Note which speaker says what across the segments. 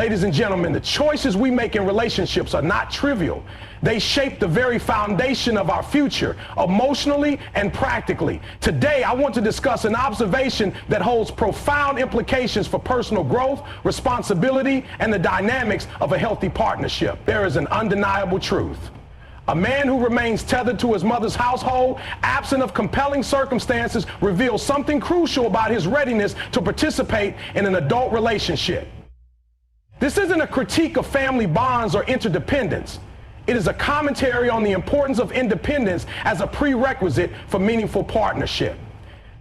Speaker 1: Ladies and gentlemen, the choices we make in relationships are not trivial. They shape the very foundation of our future, emotionally and practically. Today, I want to discuss an observation that holds profound implications for personal growth, responsibility, and the dynamics of a healthy partnership. There is an undeniable truth. A man who remains tethered to his mother's household, absent of compelling circumstances, reveals something crucial about his readiness to participate in an adult relationship. This isn't a critique of family bonds or interdependence. It is a commentary on the importance of independence as a prerequisite for meaningful partnership.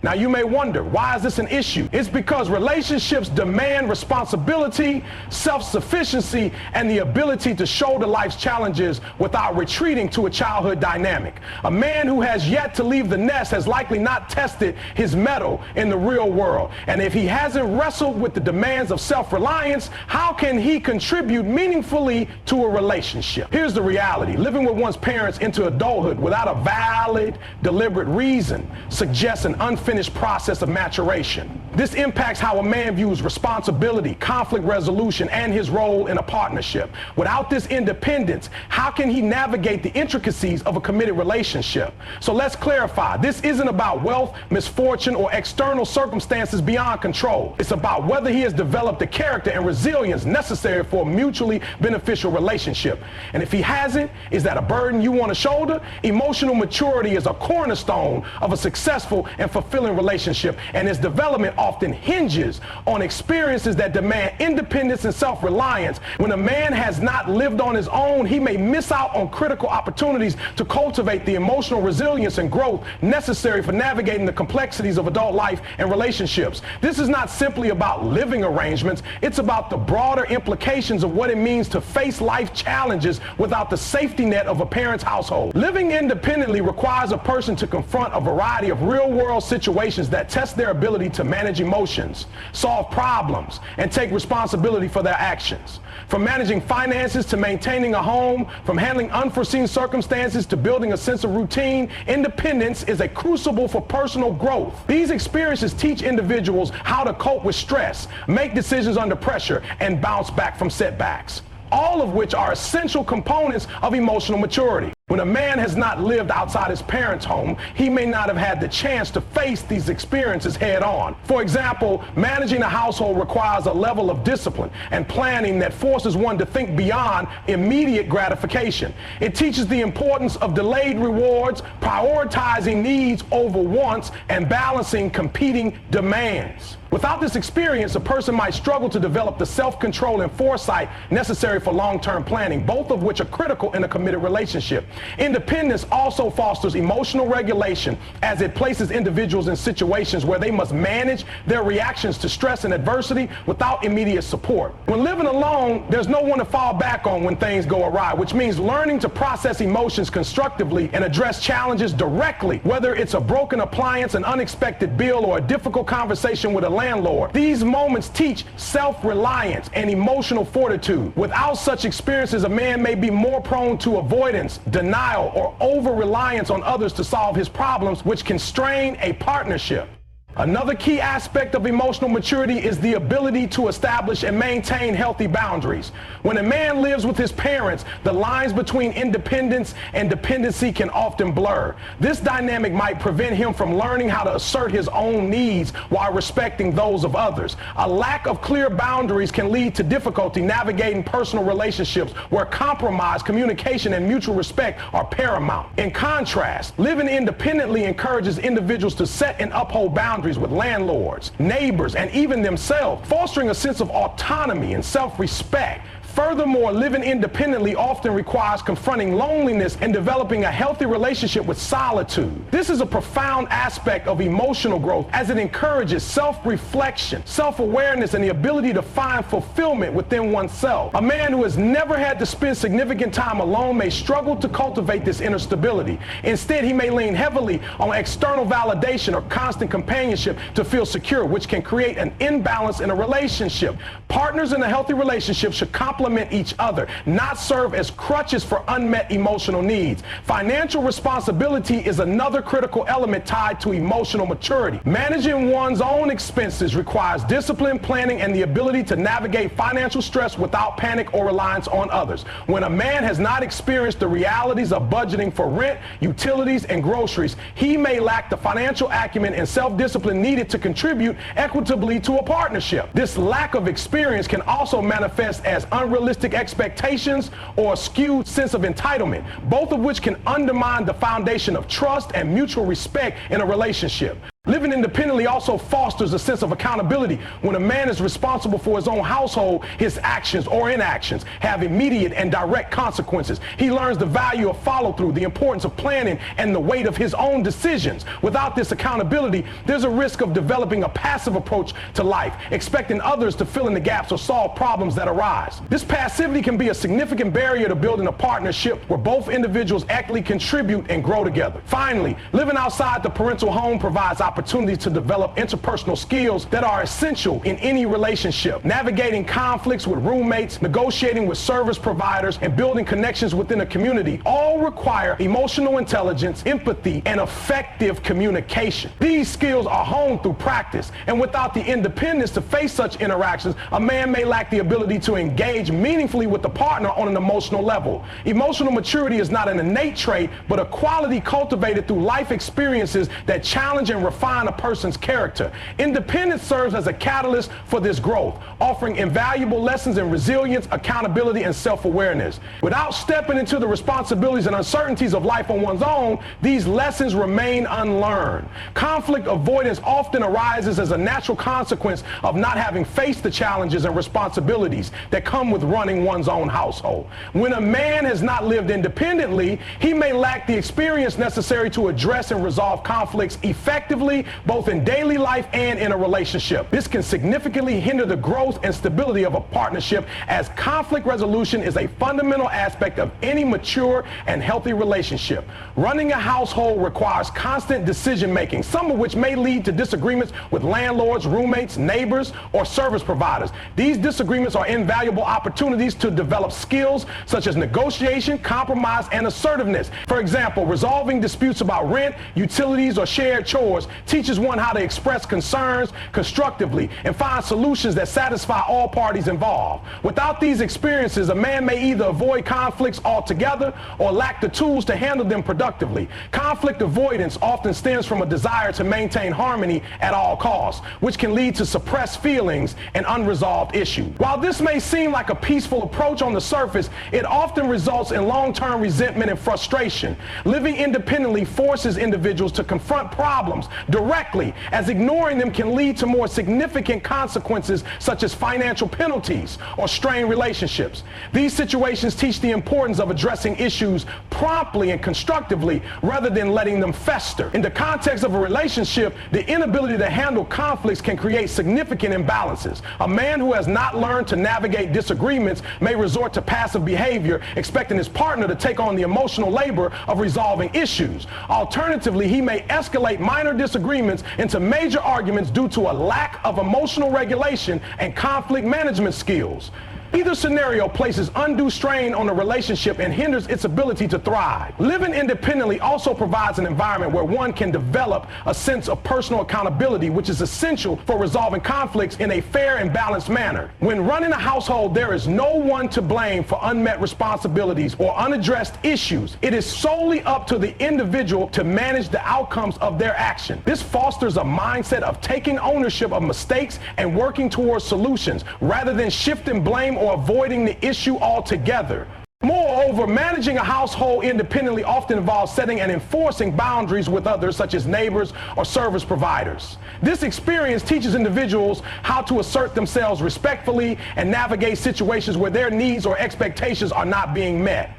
Speaker 1: Now, you may wonder, why is this an issue? It's because relationships demand responsibility, self-sufficiency, and the ability to shoulder life's challenges without retreating to a childhood dynamic. A man who has yet to leave the nest has likely not tested his mettle in the real world. And if he hasn't wrestled with the demands of self-reliance, how can he contribute meaningfully to a relationship? Here's the reality. Living with one's parents into adulthood without a valid, deliberate reason suggests an unfinished process of maturation. This impacts how a man views responsibility, conflict resolution, and his role in a partnership. Without this independence, how can he navigate the intricacies of a committed relationship? So let's clarify. This isn't about wealth, misfortune, or external circumstances beyond control. It's about whether he has developed the character and resilience necessary for a mutually beneficial relationship. And if he hasn't, is that a burden you want to shoulder? Emotional maturity is a cornerstone of a successful and fulfilling relationship, and its development often hinges on experiences that demand independence and self-reliance. When a man has not lived on his own, he may miss out on critical opportunities to cultivate the emotional resilience and growth necessary for navigating the complexities of adult life and relationships. This is not simply about living arrangements, it's about the broader implications of what it means to face life challenges without the safety net of a parent's household. Living independently requires a person to confront a variety of real-world situations that test their ability to manage emotions, solve problems, and take responsibility for their actions. From managing finances to maintaining a home, from handling unforeseen circumstances to building a sense of routine, independence is a crucible for personal growth. These experiences teach individuals how to cope with stress, make decisions under pressure, and bounce back from setbacks, all of which are essential components of emotional maturity. When a man has not lived outside his parents' home, he may not have had the chance to face these experiences head on. For example, managing a household requires a level of discipline and planning that forces one to think beyond immediate gratification. It teaches the importance of delayed rewards, prioritizing needs over wants, and balancing competing demands. Without this experience, a person might struggle to develop the self-control and foresight necessary for long-term planning, both of which are critical in a committed relationship. Independence also fosters emotional regulation as it places individuals in situations where they must manage their reactions to stress and adversity without immediate support. When living alone, there's no one to fall back on when things go awry, which means learning to process emotions constructively and address challenges directly, whether it's a broken appliance, an unexpected bill, or a difficult conversation with a landlord. These moments teach self-reliance and emotional fortitude. Without such experiences, a man may be more prone to avoidance, denial, or over-reliance on others to solve his problems, which can strain a partnership. Another key aspect of emotional maturity is the ability to establish and maintain healthy boundaries. When a man lives with his parents, the lines between independence and dependency can often blur. This dynamic might prevent him from learning how to assert his own needs while respecting those of others. A lack of clear boundaries can lead to difficulty navigating personal relationships where compromise, communication, and mutual respect are paramount. In contrast, living independently encourages individuals to set and uphold boundaries with landlords, neighbors, and even themselves, fostering a sense of autonomy and self-respect. Furthermore, living independently often requires confronting loneliness and developing a healthy relationship with solitude. This is a profound aspect of emotional growth as it encourages self-reflection, self-awareness, and the ability to find fulfillment within oneself. A man who has never had to spend significant time alone may struggle to cultivate this inner stability. Instead, he may lean heavily on external validation or constant companionship to feel secure, which can create an imbalance in a relationship. Partners in a healthy relationship should complement complement each other, not serve as crutches for unmet emotional needs. Financial responsibility is another critical element tied to emotional maturity. Managing one's own expenses requires discipline, planning, and the ability to navigate financial stress without panic or reliance on others. When a man has not experienced the realities of budgeting for rent, utilities, and groceries, he may lack the financial acumen and self-discipline needed to contribute equitably to a partnership. This lack of experience can also manifest as unrealistic expectations or a skewed sense of entitlement, both of which can undermine the foundation of trust and mutual respect in a relationship. Living independently also fosters a sense of accountability. When a man is responsible for his own household, his actions or inactions have immediate and direct consequences. He learns the value of follow-through, the importance of planning, and the weight of his own decisions. Without this accountability, there's a risk of developing a passive approach to life, expecting others to fill in the gaps or solve problems that arise. This passivity can be a significant barrier to building a partnership where both individuals actively contribute and grow together. Finally, living outside the parental home provides opportunities to develop interpersonal skills that are essential in any relationship. Navigating conflicts with roommates, negotiating with service providers, and building connections within a community all require emotional intelligence, empathy, and effective communication. These skills are honed through practice, and without the independence to face such interactions, a man may lack the ability to engage meaningfully with the partner on an emotional level. Emotional maturity is not an innate trait, but a quality cultivated through life experiences that challenge and refine a person's character. Independence serves as a catalyst for this growth, offering invaluable lessons in resilience, accountability, and self-awareness. Without stepping into the responsibilities and uncertainties of life on one's own, these lessons remain unlearned. Conflict avoidance often arises as a natural consequence of not having faced the challenges and responsibilities that come with running one's own household. When a man has not lived independently, he may lack the experience necessary to address and resolve conflicts effectively, both in daily life and in a relationship. This can significantly hinder the growth and stability of a partnership, as conflict resolution is a fundamental aspect of any mature and healthy relationship. Running a household requires constant decision making, some of which may lead to disagreements with landlords, roommates, neighbors, or service providers. These disagreements are invaluable opportunities to develop skills such as negotiation, compromise, and assertiveness. For example, resolving disputes about rent, utilities, or shared chores teaches one how to express concerns constructively and find solutions that satisfy all parties involved. Without these experiences, a man may either avoid conflicts altogether or lack the tools to handle them productively. Conflict avoidance often stems from a desire to maintain harmony at all costs, which can lead to suppressed feelings and unresolved issues. While this may seem like a peaceful approach on the surface, it often results in long-term resentment and frustration. Living independently forces individuals to confront problems directly, as ignoring them can lead to more significant consequences such as financial penalties or strained relationships. These situations teach the importance of addressing issues promptly and constructively rather than letting them fester. In the context of a relationship, the inability to handle conflicts can create significant imbalances. A man who has not learned to navigate disagreements may resort to passive behavior, expecting his partner to take on the emotional labor of resolving issues. Alternatively, he may escalate minor disagreements into major arguments due to a lack of emotional regulation and conflict management skills. Either scenario places undue strain on the relationship and hinders its ability to thrive. Living independently also provides an environment where one can develop a sense of personal accountability, which is essential for resolving conflicts in a fair and balanced manner. When running a household, there is no one to blame for unmet responsibilities or unaddressed issues. It is solely up to the individual to manage the outcomes of their action. This fosters a mindset of taking ownership of mistakes and working towards solutions, rather than shifting blame or avoiding the issue altogether. Moreover, managing a household independently often involves setting and enforcing boundaries with others, such as neighbors or service providers. This experience teaches individuals how to assert themselves respectfully and navigate situations where their needs or expectations are not being met.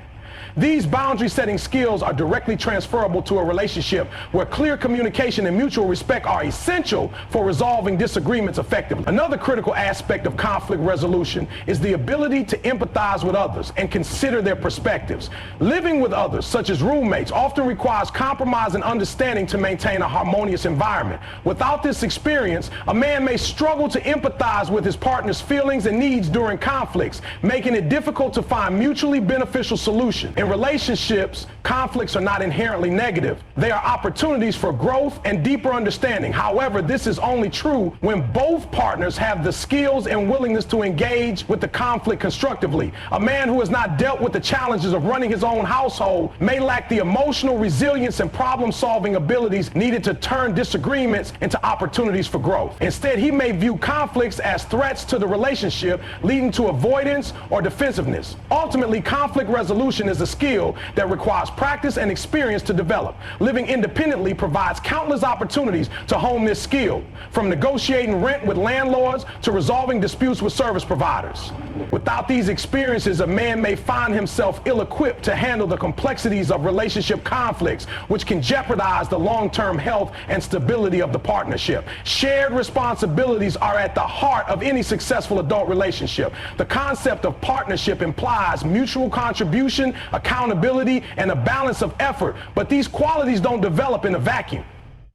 Speaker 1: These boundary setting skills are directly transferable to a relationship where clear communication and mutual respect are essential for resolving disagreements effectively. Another critical aspect of conflict resolution is the ability to empathize with others and consider their perspectives. Living with others, such as roommates, often requires compromise and understanding to maintain a harmonious environment. Without this experience, a man may struggle to empathize with his partner's feelings and needs during conflicts, making it difficult to find mutually beneficial solutions. In relationships, conflicts are not inherently negative. They are opportunities for growth and deeper understanding. However, this is only true when both partners have the skills and willingness to engage with the conflict constructively. A man who has not dealt with the challenges of running his own household may lack the emotional resilience and problem-solving abilities needed to turn disagreements into opportunities for growth. Instead, he may view conflicts as threats to the relationship, leading to avoidance or defensiveness. Ultimately, conflict resolution is a skill that requires practice and experience to develop. Living independently provides countless opportunities to hone this skill, from negotiating rent with landlords to resolving disputes with service providers. Without these experiences, a man may find himself ill-equipped to handle the complexities of relationship conflicts, which can jeopardize the long-term health and stability of the partnership. Shared responsibilities are at the heart of any successful adult relationship. The concept of partnership implies mutual contribution, accountability, and a balance of effort, but these qualities don't develop in a vacuum.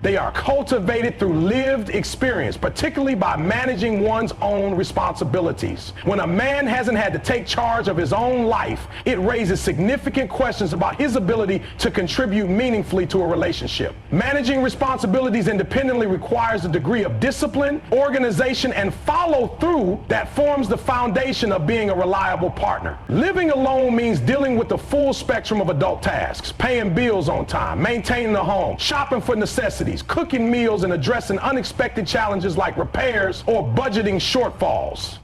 Speaker 1: They are cultivated through lived experience, particularly by managing one's own responsibilities. When a man hasn't had to take charge of his own life, it raises significant questions about his ability to contribute meaningfully to a relationship. Managing responsibilities independently requires a degree of discipline, organization, and follow-through that forms the foundation of being a reliable partner. Living alone means dealing with the full spectrum of adult tasks: paying bills on time, maintaining the home, shopping for necessities, cooking meals, and addressing unexpected challenges like repairs or budgeting shortfalls.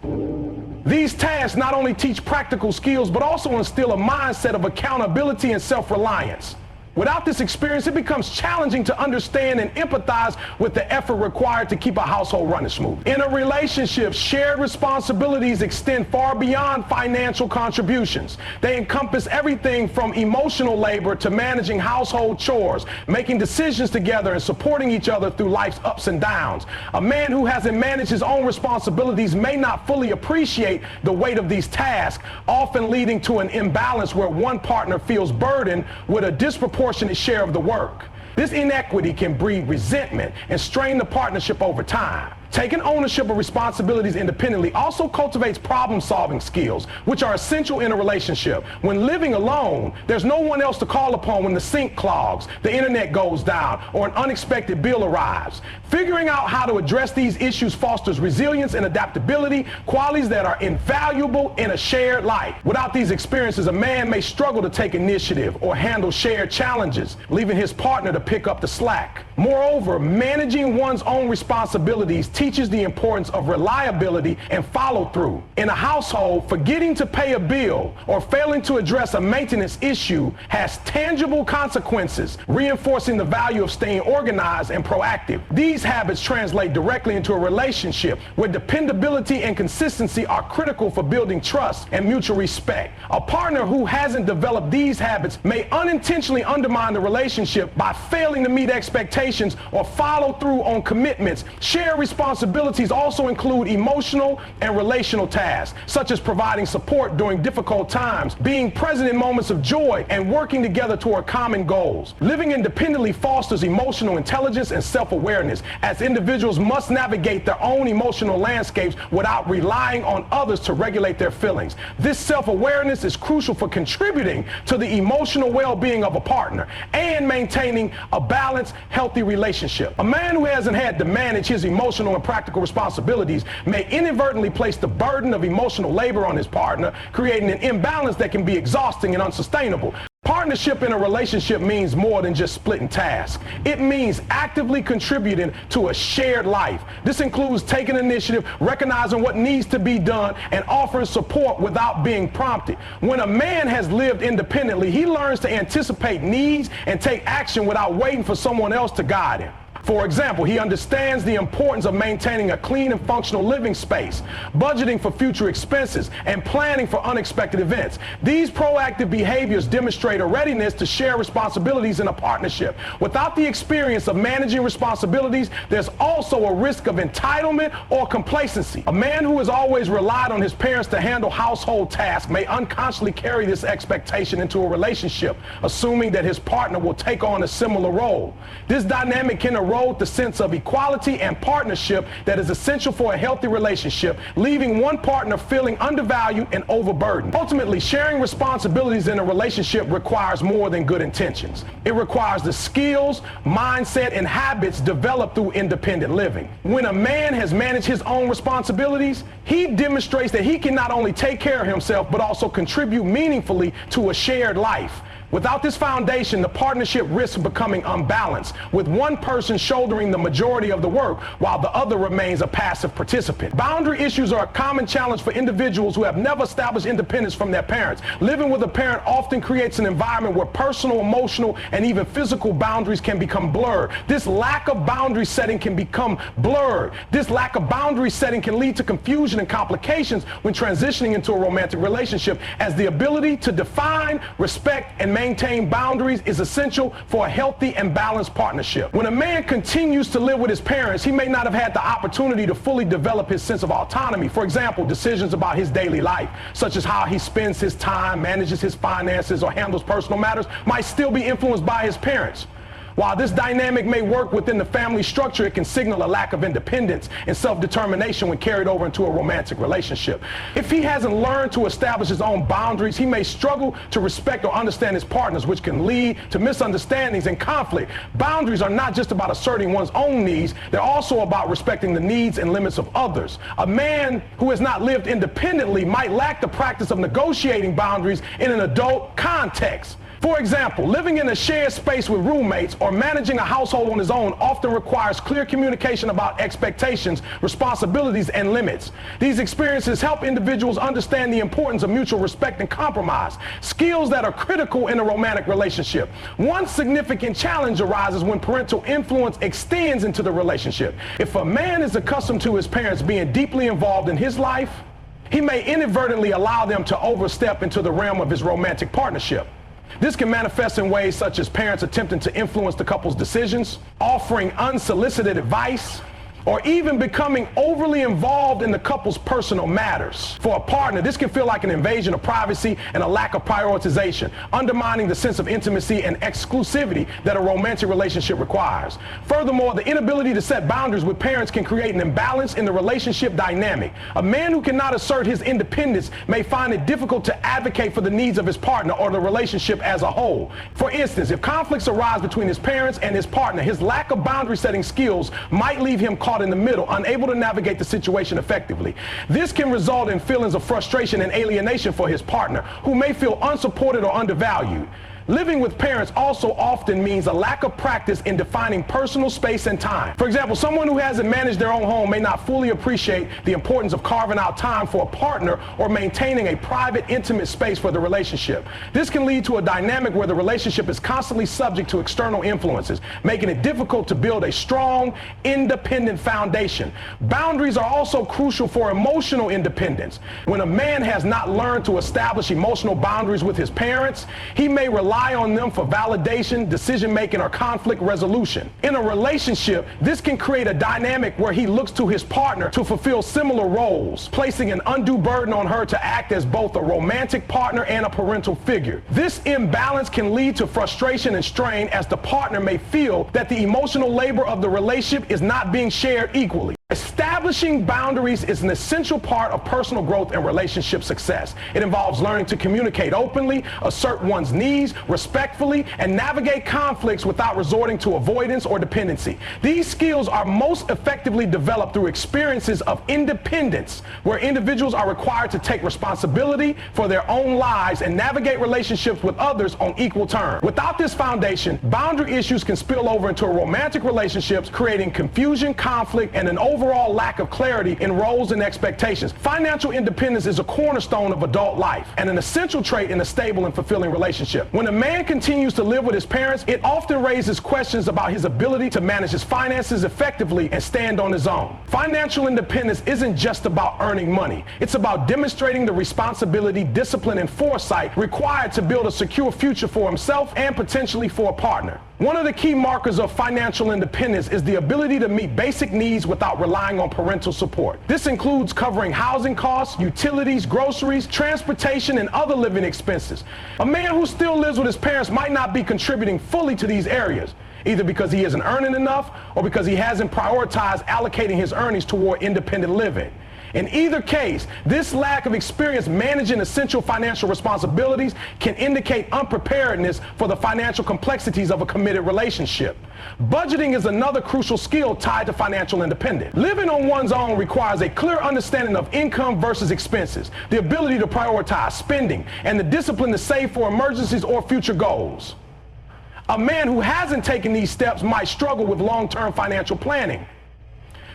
Speaker 1: These tasks not only teach practical skills, but also instill a mindset of accountability and self-reliance. Without this experience, it becomes challenging to understand and empathize with the effort required to keep a household running smooth. In a relationship, shared responsibilities extend far beyond financial contributions. They encompass everything from emotional labor to managing household chores, making decisions together, and supporting each other through life's ups and downs. A man who hasn't managed his own responsibilities may not fully appreciate the weight of these tasks, often leading to an imbalance where one partner feels burdened with a disproportionate share of the work. This inequity can breed resentment and strain the partnership over time. Taking ownership of responsibilities independently also cultivates problem-solving skills, which are essential in a relationship. When living alone, there's no one else to call upon when the sink clogs, the internet goes down, or an unexpected bill arrives. Figuring out how to address these issues fosters resilience and adaptability, qualities that are invaluable in a shared life. Without these experiences, a man may struggle to take initiative or handle shared challenges, leaving his partner to pick up the slack. Moreover, managing one's own responsibilities teaches the importance of reliability and follow-through. In a household, forgetting to pay a bill or failing to address a maintenance issue has tangible consequences, reinforcing the value of staying organized and proactive. These habits translate directly into a relationship where dependability and consistency are critical for building trust and mutual respect. A partner who hasn't developed these habits may unintentionally undermine the relationship by failing to meet expectations or follow through on commitments. Shared responsibilities also include emotional and relational tasks, such as providing support during difficult times, being present in moments of joy, and working together toward common goals. Living independently fosters emotional intelligence and self-awareness, as individuals must navigate their own emotional landscapes without relying on others to regulate their feelings. This self-awareness is crucial for contributing to the emotional well-being of a partner and maintaining a balanced, healthy relationship. A man who hasn't had to manage his emotional and practical responsibilities may inadvertently place the burden of emotional labor on his partner, creating an imbalance that can be exhausting and unsustainable. Partnership in a relationship means more than just splitting tasks. It means actively contributing to a shared life. This includes taking initiative, recognizing what needs to be done, and offering support without being prompted. When a man has lived independently, he learns to anticipate needs and take action without waiting for someone else to guide him. For example, he understands the importance of maintaining a clean and functional living space, budgeting for future expenses, and planning for unexpected events. These proactive behaviors demonstrate a readiness to share responsibilities in a partnership. Without the experience of managing responsibilities, there's also a risk of entitlement or complacency. A man who has always relied on his parents to handle household tasks may unconsciously carry this expectation into a relationship, assuming that his partner will take on a similar role. This dynamic can erode the sense of equality and partnership that is essential for a healthy relationship, leaving one partner feeling undervalued and overburdened. Ultimately, sharing responsibilities in a relationship requires more than good intentions. It requires the skills, mindset, and habits developed through independent living. When a man has managed his own responsibilities, he demonstrates that he can not only take care of himself, but also contribute meaningfully to a shared life. Without this foundation, the partnership risks becoming unbalanced, with one person shouldering the majority of the work while the other remains a passive participant. Boundary issues are a common challenge for individuals who have never established independence from their parents. Living with a parent often creates an environment where personal, emotional, and even physical boundaries can become blurred. This lack of boundary setting can become blurred. This lack of boundary setting can lead to confusion and complications when transitioning into a romantic relationship, as the ability to define, respect, and maintain boundaries is essential for a healthy and balanced partnership. When a man continues to live with his parents, he may not have had the opportunity to fully develop his sense of autonomy. For example, decisions about his daily life, such as how he spends his time, manages his finances, or handles personal matters, might still be influenced by his parents. While this dynamic may work within the family structure, it can signal a lack of independence and self-determination when carried over into a romantic relationship. If he hasn't learned to establish his own boundaries, he may struggle to respect or understand his partners, which can lead to misunderstandings and conflict. Boundaries are not just about asserting one's own needs, they're also about respecting the needs and limits of others. A man who has not lived independently might lack the practice of negotiating boundaries in an adult context. For example, living in a shared space with roommates or managing a household on his own often requires clear communication about expectations, responsibilities, and limits. These experiences help individuals understand the importance of mutual respect and compromise, skills that are critical in a romantic relationship. One significant challenge arises when parental influence extends into the relationship. If a man is accustomed to his parents being deeply involved in his life, he may inadvertently allow them to overstep into the realm of his romantic partnership. This can manifest in ways such as parents attempting to influence the couple's decisions, offering unsolicited advice, or even becoming overly involved in the couple's personal matters. For a partner, this can feel like an invasion of privacy and a lack of prioritization, undermining the sense of intimacy and exclusivity that a romantic relationship requires. Furthermore, the inability to set boundaries with parents can create an imbalance in the relationship dynamic. A man who cannot assert his independence may find it difficult to advocate for the needs of his partner or the relationship as a whole. For instance, if conflicts arise between his parents and his partner, his lack of boundary setting skills might leave him caught in the middle, unable to navigate the situation effectively. This can result in feelings of frustration and alienation for his partner, who may feel unsupported or undervalued. Living with parents also often means a lack of practice in defining personal space and time. For example, someone who hasn't managed their own home may not fully appreciate the importance of carving out time for a partner or maintaining a private, intimate space for the relationship. This can lead to a dynamic where the relationship is constantly subject to external influences, making it difficult to build a strong, independent foundation. Boundaries are also crucial for emotional independence. When a man has not learned to establish emotional boundaries with his parents, he may rely on them for validation, decision-making, or conflict resolution. In a relationship, this can create a dynamic where he looks to his partner to fulfill similar roles, placing an undue burden on her to act as both a romantic partner and a parental figure. This imbalance can lead to frustration and strain, as the partner may feel that the emotional labor of the relationship is not being shared equally. Establishing boundaries is an essential part of personal growth and relationship success. It involves learning to communicate openly, assert one's needs respectfully, and navigate conflicts without resorting to avoidance or dependency. These skills are most effectively developed through experiences of independence, where individuals are required to take responsibility for their own lives and navigate relationships with others on equal terms. Without this foundation, boundary issues can spill over into romantic relationships, creating confusion, conflict, and an overall overall lack of clarity in roles and expectations. Financial independence is a cornerstone of adult life and an essential trait in a stable and fulfilling relationship. When a man continues to live with his parents, it often raises questions about his ability to manage his finances effectively and stand on his own. Financial independence isn't just about earning money. It's about demonstrating the responsibility, discipline, and foresight required to build a secure future for himself and potentially for a partner. One of the key markers of financial independence is the ability to meet basic needs without relying on parental support. This includes covering housing costs, utilities, groceries, transportation, and other living expenses. A man who still lives with his parents might not be contributing fully to these areas, either because he isn't earning enough or because he hasn't prioritized allocating his earnings toward independent living. In either case, this lack of experience managing essential financial responsibilities can indicate unpreparedness for the financial complexities of a committed relationship. Budgeting is another crucial skill tied to financial independence. Living on one's own requires a clear understanding of income versus expenses, the ability to prioritize spending, and the discipline to save for emergencies or future goals. A man who hasn't taken these steps might struggle with long-term financial planning,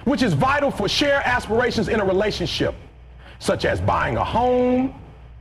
Speaker 1: which is vital for shared aspirations in a relationship, such as buying a home,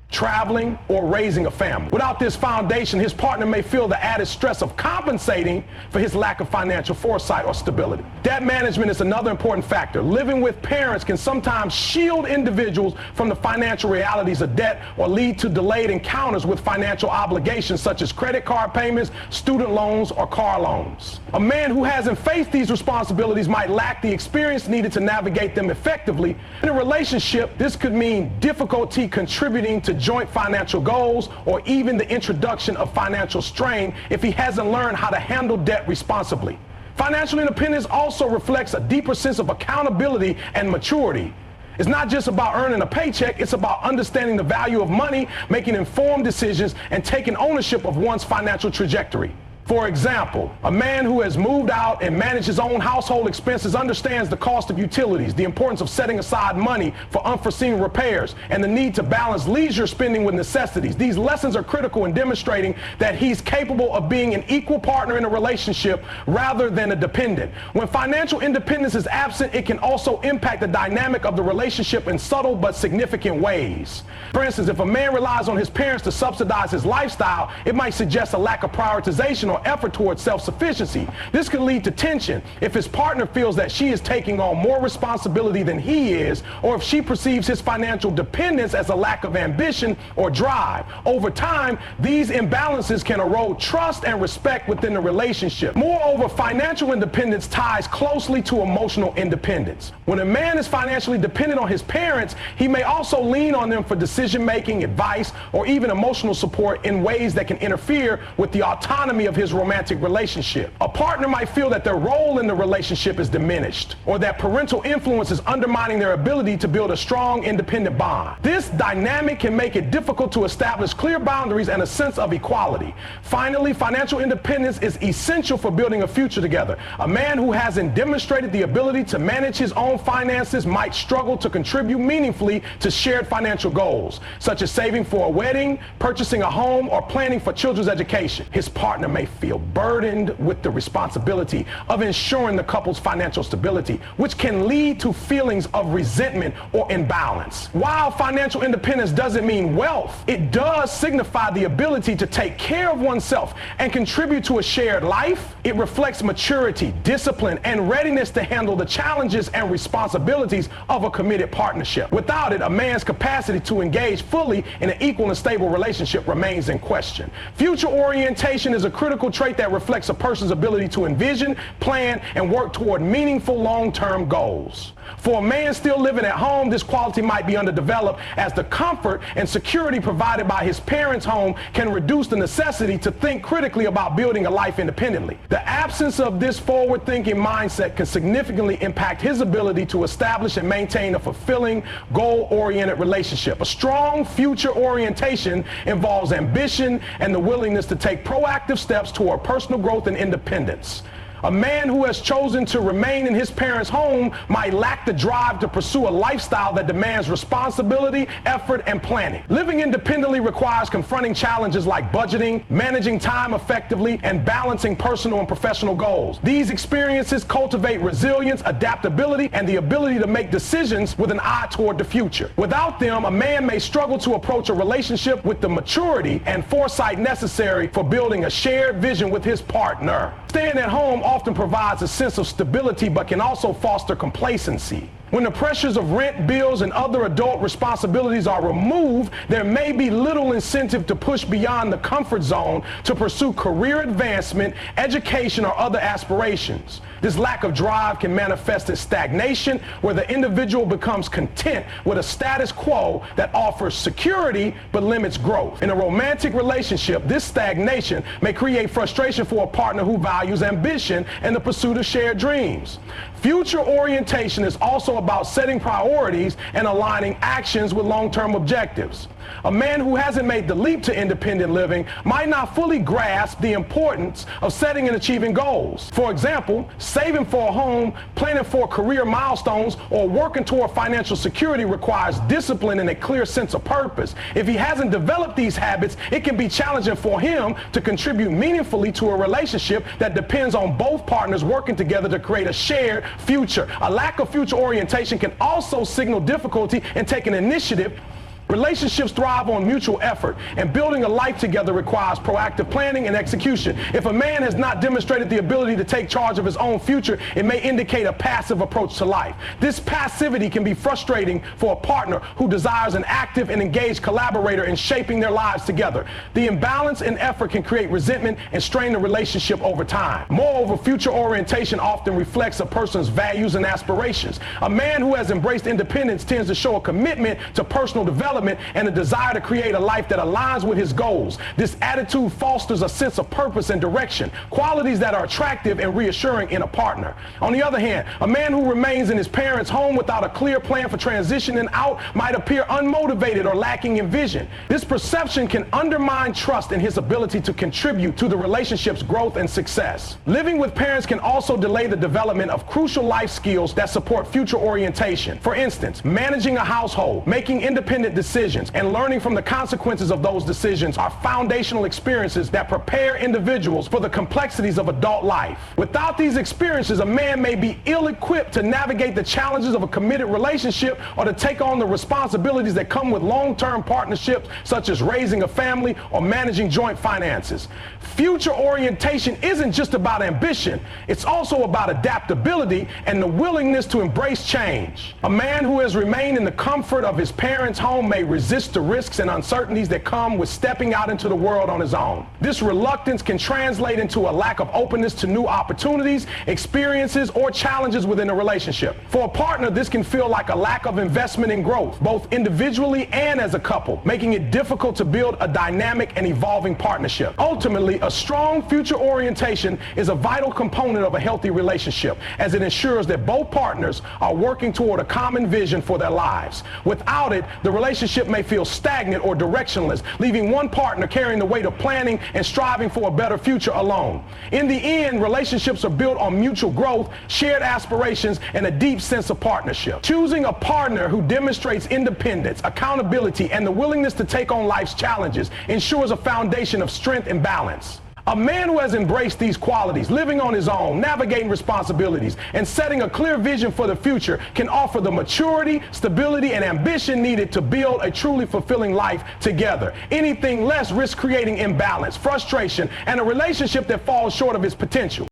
Speaker 1: traveling, or raising a family. Without this foundation, his partner may feel the added stress of compensating for his lack of financial foresight or stability. Debt management is another important factor. Living with parents can sometimes shield individuals from the financial realities of debt or lead to delayed encounters with financial obligations such as credit card payments, student loans, or car loans. A man who hasn't faced these responsibilities might lack the experience needed to navigate them effectively. In a relationship, this could mean difficulty contributing to joint financial goals or even the introduction of financial strain if he hasn't learned how to handle debt responsibly. Financial independence also reflects a deeper sense of accountability and maturity. It's not just about earning a paycheck, it's about understanding the value of money, making informed decisions, and taking ownership of one's financial trajectory. For example, a man who has moved out and managed his own household expenses understands the cost of utilities, the importance of setting aside money for unforeseen repairs, and the need to balance leisure spending with necessities. These lessons are critical in demonstrating that he's capable of being an equal partner in a relationship rather than a dependent. When financial independence is absent, it can also impact the dynamic of the relationship in subtle but significant ways. For instance, if a man relies on his parents to subsidize his lifestyle, it might suggest a lack of prioritization or effort towards self-sufficiency. This could lead to tension if his partner feels that she is taking on more responsibility than he is, or if she perceives his financial dependence as a lack of ambition or drive. Over time, these imbalances can erode trust and respect within the relationship. Moreover, financial independence ties closely to emotional independence. When a man is financially dependent on his parents, he may also lean on them for decision-making, advice, or even emotional support in ways that can interfere with the autonomy of his romantic relationship. A partner might feel that their role in the relationship is diminished, or that parental influence is undermining their ability to build a strong, independent bond. This dynamic can make it difficult to establish clear boundaries and a sense of equality. Finally, financial independence is essential for building a future together. A man who hasn't demonstrated the ability to manage his own finances might struggle to contribute meaningfully to shared financial goals, such as saving for a wedding, purchasing a home, or planning for children's education. His partner may feel burdened with the responsibility of ensuring the couple's financial stability, which can lead to feelings of resentment or imbalance. While financial independence doesn't mean wealth, it does signify the ability to take care of oneself and contribute to a shared life. It reflects maturity, discipline, and readiness to handle the challenges and responsibilities of a committed partnership. Without it, a man's capacity to engage fully in an equal and stable relationship remains in question. Future orientation is a critical trait that reflects a person's ability to envision, plan, and work toward meaningful long-term goals. For a man still living at home, this quality might be underdeveloped, as the comfort and security provided by his parents' home can reduce the necessity to think critically about building a life independently. The absence of this forward-thinking mindset can significantly impact his ability to establish and maintain a fulfilling, goal-oriented relationship. A strong future orientation involves ambition and the willingness to take proactive steps toward personal growth and independence. A man who has chosen to remain in his parents' home might lack the drive to pursue a lifestyle that demands responsibility, effort, and planning. Living independently requires confronting challenges like budgeting, managing time effectively, and balancing personal and professional goals. These experiences cultivate resilience, adaptability, and the ability to make decisions with an eye toward the future. Without them, a man may struggle to approach a relationship with the maturity and foresight necessary for building a shared vision with his partner. Staying at home often provides a sense of stability but can also foster complacency. When the pressures of rent, bills, and other adult responsibilities are removed, there may be little incentive to push beyond the comfort zone to pursue career advancement, education, or other aspirations. This lack of drive can manifest as stagnation, where the individual becomes content with a status quo that offers security but limits growth. In a romantic relationship, this stagnation may create frustration for a partner who values ambition and the pursuit of shared dreams. Future orientation is also about setting priorities and aligning actions with long-term objectives. A man who hasn't made the leap to independent living might not fully grasp the importance of setting and achieving goals. For example, saving for a home, planning for career milestones, or working toward financial security requires discipline and a clear sense of purpose. If he hasn't developed these habits, it can be challenging for him to contribute meaningfully to a relationship that depends on both partners working together to create a shared future. A lack of future orientation can also signal difficulty in taking initiative. Relationships thrive on mutual effort, and building a life together requires proactive planning and execution. If a man has not demonstrated the ability to take charge of his own future, it may indicate a passive approach to life. This passivity can be frustrating for a partner who desires an active and engaged collaborator in shaping their lives together. The imbalance in effort can create resentment and strain the relationship over time. Moreover, future orientation often reflects a person's values and aspirations. A man who has embraced independence tends to show a commitment to personal development and a desire to create a life that aligns with his goals. This attitude fosters a sense of purpose and direction, qualities that are attractive and reassuring in a partner. On the other hand, a man who remains in his parents' home without a clear plan for transitioning out might appear unmotivated or lacking in vision. This perception can undermine trust in his ability to contribute to the relationship's growth and success. Living with parents can also delay the development of crucial life skills that support future orientation. For instance, managing a household, making independent decisions, and learning from the consequences of those decisions are foundational experiences that prepare individuals for the complexities of adult life. Without these experiences, a man may be ill-equipped to navigate the challenges of a committed relationship or to take on the responsibilities that come with long-term partnerships, such as raising a family or managing joint finances. Future orientation isn't just about ambition, it's also about adaptability and the willingness to embrace change. A man who has remained in the comfort of his parents' home may resist the risks and uncertainties that come with stepping out into the world on his own. This reluctance can translate into a lack of openness to new opportunities, experiences, or challenges within a relationship. For a partner, this can feel like a lack of investment in growth, both individually and as a couple, making it difficult to build a dynamic and evolving partnership. Ultimately, a strong future orientation is a vital component of a healthy relationship, as it ensures that both partners are working toward a common vision for their lives. Without it, the relationship may feel stagnant or directionless, leaving one partner carrying the weight of planning and striving for a better future alone. In the end, relationships are built on mutual growth, shared aspirations, and a deep sense of partnership. Choosing a partner who demonstrates independence, accountability, and the willingness to take on life's challenges ensures a foundation of strength and balance. A man who has embraced these qualities, living on his own, navigating responsibilities, and setting a clear vision for the future, can offer the maturity, stability, and ambition needed to build a truly fulfilling life together. Anything less risks creating imbalance, frustration, and a relationship that falls short of its potential.